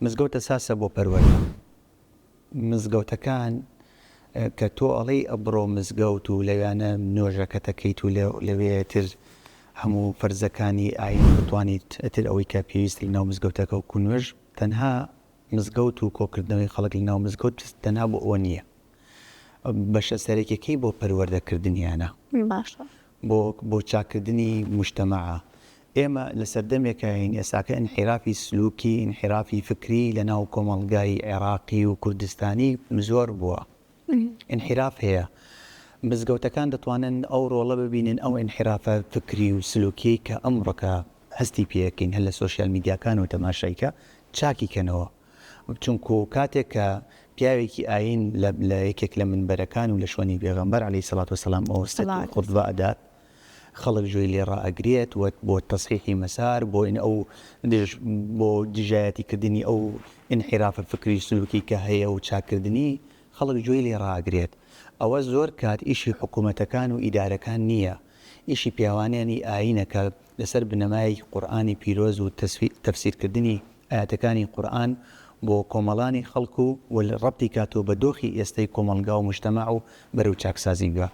مزگەوتە ساسە بۆ پەروەردە. مزگەوتەکان کە تۆ ئەڵێی ئەبڕۆ مزگەوت و لەوانە نوێژەکە دەکەیت و لەوێتر هەموو فەرزەکانی ئاین بتوانیت ئەتر ئەوەی کە پێویستی ناو مزگەوتەکە و نوێژ تەنها مزگەوت و کۆکردنەوەی خەڵک لە ناو مزگەوت تەنها بۆ ئەوە نییە. بەشە سەرێکەکەی بۆ پەروەردەکردنیانە، بۆ چاکردنی مجتەمەعە. ئێمە لە سەردەمێکە هین ئێساکە انحرافی سلوکی، انحرافی فکری لە ناو کۆمەڵگای عێراقی و کوردستانی زۆر بووە. انحراف هەیە. مزگەوتەکان دەتوانن ئەو ڕۆڵە ببینن ئەو انحرافە فکری و سلوکی کە ئەمڕۆکە هەستی پێەکەین هەر لە سۆشیال میدیاکان و تەماشایکە چاکیکەنەوە. چونکو کاتێک کە پیاوێکی ئاین لە یەکێک لە منبەرەکان و لە شوێنی پێغەمبەر عەلەیهی سەڵات وسەلام ئەوەستێت خوتبە ئەدات، خەڵک جوێی لێ ڕائەگرێت بۆ تەصحیحی مەسار، بۆ دژایەتیکردنی ئەو انحرافە فکری سلوکی کە هەیە و چاکردنی خەڵک جوێی لێ ڕائەگرێت. ئەوە زۆر کات ئیشی حکوومەتەکان و ئیدارەکان نییە، ئیشی پیاوانیانی ئاینەکە لەسەر بنەمای قورئانی پیرۆز و تەفسیرکردنی ئاەتەکانی قورئان بۆ کۆمەڵانی خەڵکو و ڕەبتی کاتۆ بە دۆخی ئێستەی کۆمەڵگا و مجتەمەع و بەرەو چاکسازی بووە.